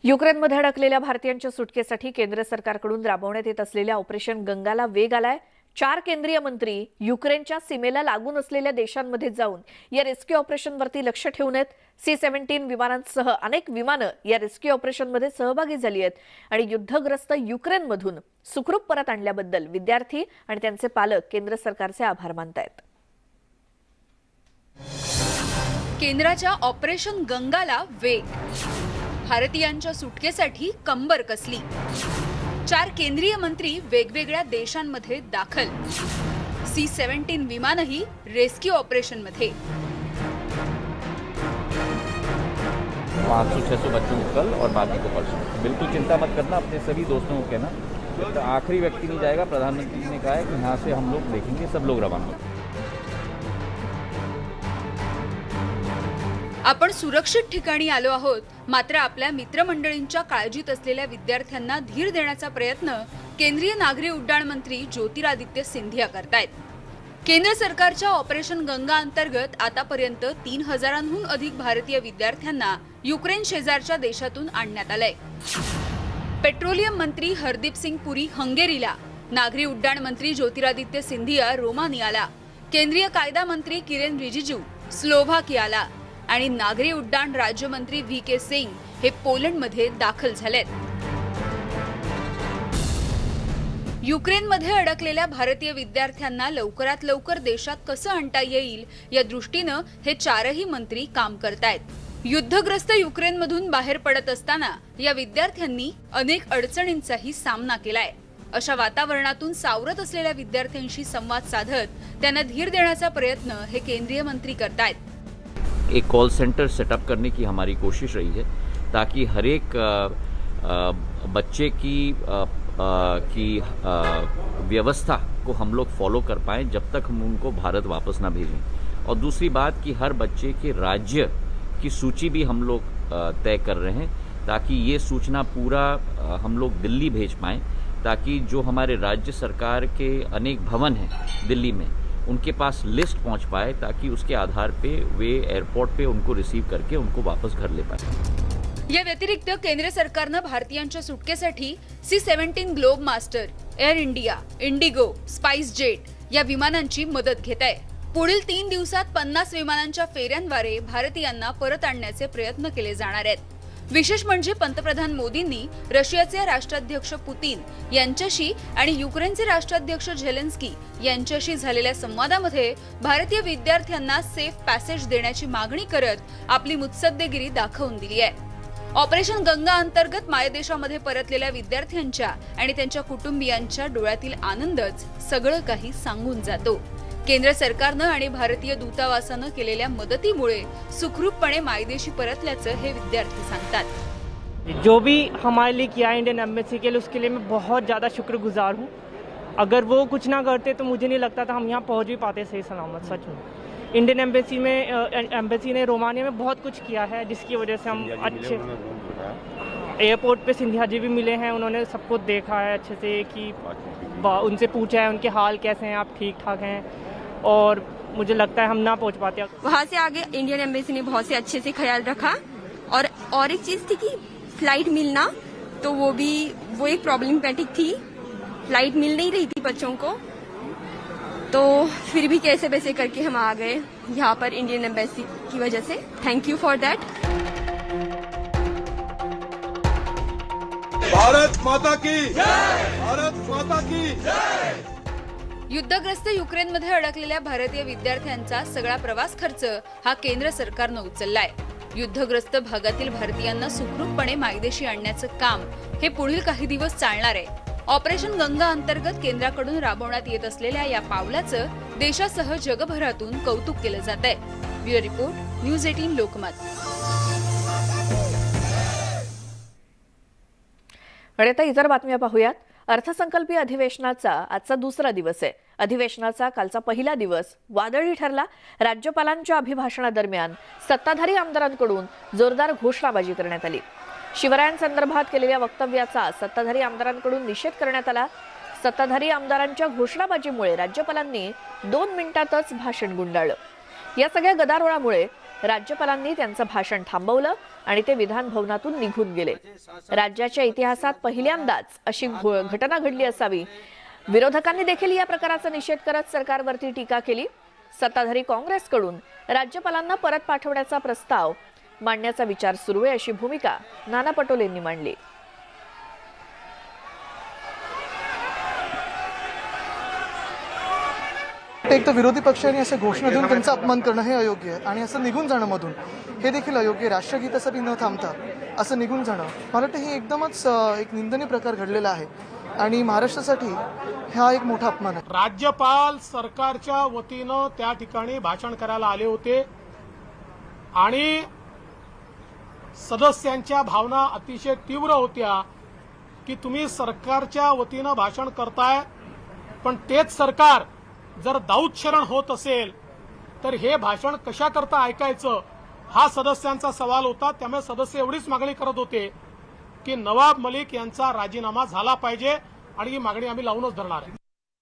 युक्रेनमध्ये अडकलेल्या भारतीयांच्या सुटकेसाठी केंद्र सरकारकडून राबवण्यात येत असलेल्या ऑपरेशन गंगाला वेग आलाय। 4 केंद्रीय मंत्री युक्रेनच्या सीमेला लागून असलेल्या देशांमध्ये जाऊन या रेस्क्यू ऑपरेशनवरती लक्ष ठेवून आहेत। C-17 विमानांसह अनेक विमानं या रेस्क्यू ऑपरेशनमध्ये सहभागी झाली आहेत आणि युद्धग्रस्त युक्रेनमधून सुखरूप परत आणल्याबद्दल विद्यार्थी आणि त्यांचे पालक केंद्र सरकारचे आभार मानतायत। केंद्राच्या ऑपरेशन गंगाला वेग, भारतीयांच्या सुटकेसाठी कंबर कसली। 4 केंद्रीय मंत्री वेगवेगळ्या देशांमध्ये दाखल, C-17 विमानही रेस्क्यू ऑपरेशनमध्ये। 500-600 बच्चों को कल और बाकी को परसों। बिल्कुल चिंता मत करना, अपने सभी दोस्तों को कहना, जब तक आखिरी व्यक्ति नहीं जाएगा, प्रधानमंत्री ने कहा है कि यहाँ से हम लोग देखेंगे, सब लोग रवाना होंगे। आपण सुरक्षित ठिकाणी आलो आहोत, मात्र आपल्या मित्रमंडळींच्या काळजीत असलेल्या विद्यार्थ्यांना धीर देण्याचा प्रयत्न केंद्रीय नागरी उड्डाण मंत्री ज्योतिरादित्य सिंधिया करतायत। केंद्र सरकारच्या ऑपरेशन गंगा अंतर्गत आतापर्यंत 3000हून अधिक भारतीय विद्यार्थ्यांना युक्रेन शेजारच्या देशातून आणण्यात आलंय। पेट्रोलियम मंत्री हरदीप सिंग पुरी हंगेरीला, नागरी उड्डाण मंत्री ज्योतिरादित्य सिंधिया रोमानियाला, केंद्रीय कायदा मंत्री किरेन रिजिजू स्लोव्हाकियाला आणि नागरी उड्डाण राज्यमंत्री VK सिंग हे पोलंडमध्ये दाखल झालेत। युक्रेनमध्ये अडकलेल्या भारतीय विद्यार्थ्यांना लवकरात लवकर देशात कसं आणता येईल या दृष्टीनं हे 4ही मंत्री काम करतायत। युद्धग्रस्त युक्रेनमधून बाहेर पडत असताना या विद्यार्थ्यांनी अनेक अडचणींचाही सामना केलाय। अशा वातावरणातून सावरत असलेल्या विद्यार्थ्यांशी संवाद साधत त्यांना धीर देण्याचा प्रयत्न हे केंद्रीय मंत्री करतायत। एक कॉल सेंटर सेटअप करने की हमारी कोशिश रही है, ताकि हर एक बच्चे की व्यवस्था को हम लोग फॉलो कर पाएं जब तक हम उनको भारत वापस ना भेजें। और दूसरी बात कि हर बच्चे के राज्य की सूची भी हम लोग तय कर रहे हैं, ताकि ये सूचना पूरा हम लोग दिल्ली भेज पाएं, ताकि जो हमारे राज्य सरकार के अनेक भवन हैं दिल्ली में, उनके पास लिस्ट पहुंच पाए, ताकि उसके आधार पे वे एयरपोर्ट पे उनको रिसीव करके उनको वापस घर ले पाए। या व्यतिरिक्त केंद्र सरकारनं भारतीयांच्या सुटकेसाठी C-17 globe master, air India, Indigo, spice jet या विमानांची मदत घेत आहे। पुढील 3 दिवसात 50 विमानांच्या फेऱ्यांद्वारे भारतीयांना परत आणण्याचे प्रयत्न केले जाणार आहेत। विशेष म्हणजे पंतप्रधान मोदींनी रशियाचे राष्ट्राध्यक्ष पुतीन यांच्याशी आणि युक्रेनचे राष्ट्राध्यक्ष झेलेन्स्की यांच्याशी झालेल्या संवादामध्ये भारतीय विद्यार्थ्यांना सेफ पॅसेज देण्याची मागणी करत आपली मुत्सद्देगिरी दाखवून दिली आहे। ऑपरेशन गंगा अंतर्गत मायदेशामध्ये परतलेल्या विद्यार्थ्यांच्या आणि त्यांच्या कुटुंबियांच्या डोळ्यातील आनंदच सगळं काही सांगून जातो। केंद्र सरकारनं आणि भारतीय दूतावासानं केलेल्या मदतीमुळे सुखरूपपणे मायदेशी परतल्याचं हे विद्यार्थी सांगतात। जो भी हमारे लिए किया इंडियन एम्बेसी के लिए, उसके लिए मैं बहुत ज़्यादा शुक्रगुजार हूँ। अगर वो कुछ ना करते तो मुझे नहीं लगता था हम यहाँ पहुँच भी पाते सही सलामत। सच में इंडियन एम्बेसी ने रोमानिया में बहुत कुछ किया है, जिसकी वजह से हम अच्छे एयरपोर्ट पे सिंधिया जी भी मिले हैं। उन्होंने सबको देखा है अच्छे से, कि उनसे पूछा है उनके हाल कैसे हैं, आप ठीक ठाक हैं, और मुझे लगता है हम ना पहुंच पाते। वहाँ से आगे इंडियन एम्बेसी ने बहुत से अच्छे से ख्याल रखा। और एक चीज़ थी कि फ्लाइट मिलना, तो वो एक प्रॉब्लमेटिक थी, फ्लाइट मिल नहीं रही थी बच्चों को, तो फिर भी कैसे वैसे करके हम आ गए यहाँ पर इंडियन एम्बेसी की वजह से। Thank you for that. Bharat माता की जय, भारत माता की जय। युद्धग्रस्त युक्रेनमध्ये अडकलेल्या भारतीय विद्यार्थ्यांचा सगळा प्रवास खर्च हा केंद्र सरकारनं उचललाय। युद्धग्रस्त भागातील भारतीयांना सुखरूपपणे मायदेशी आणण्याचं काम हे पुढील काही दिवस चालणार आहे। ऑपरेशन गंगा अंतर्गत केंद्राकडून राबवण्यात येत असलेल्या या पावलाचं देशासह जगभरातून कौतुक केलं जात आहे। Bureau report, news 18 Lokmat. आणि आता इतर बातम्या पाहूयात। अर्थसंकल्पीय अधिवेशनाचा आजचा दुसरा दिवस आहे। अधिवेशनाचा कालचा पहिला दिवस वादळी ठरला। राज्यपालांच्या अभिभाषणादरम्यान सत्ताधारी आमदारांकडून जोरदार घोषणाबाजी करण्यात आली। शिवरायांसंदर्भात केलेल्या वक्तव्याचा सत्ताधारी आमदारांकडून निषेध करण्यात आला। सत्ताधारी आमदारांच्या घोषणाबाजीमुळे राज्यपालांनी 2 मिनिटातच भाषण गुंडाळलं। या सगळ्या गदारोळामुळे राज्यपालांनी त्यांचं भाषण थांबवलं आणि ते विधान भवनातून निघून गेले. राज्याच्या इतिहासात पहिल्यांदाच अशी घटना घडली असावी. विरोधकांनी देखील या प्रकाराचा निषेध करत सरकारवरती टीका केली. सत्ताधारी काँग्रेसकडून राज्यपालांना परत पाठवण्याचा प्रस्ताव मांडण्याचा विचार सुरू आहे, अशी भूमिका नाना पटोलेंनी मांडली. एक तर विरोधी पक्षांनी अशा घोषणा देऊन त्यांचा अपमान करणं हे अयोग्य आहे आणि असं निघून जाणं मधून हे देखील अयोग्य आहे. राष्ट्रगीतासाठी न थांबता असं निघून जाणं मला वाटतं हे एकदमच एक निंदनीय प्रकार घडलेला आहे आणि महाराष्ट्रासाठी हा एक मोठा अपमान आहे. राज्यपाल सरकारच्या वतीनं त्या ठिकाणी भाषण करायला आले होते आणि सदस्यांच्या भावना अतिशय तीव्र होत्या की तुम्ही सरकारच्या वतीनं भाषण करताय, पण तेच सरकार जर दाऊदशरण होत असेल तर हे भाषण कशा करता ऐकायचं, हा सदस्यांचा सवाल होता. त्यामुळे सदस्य एवढीच मागणी करत होते की नवाब मलिक यांचा राजीनामा झाला पाहिजे आणि ही मागणी आम्ही लावूनच धरणार आहे.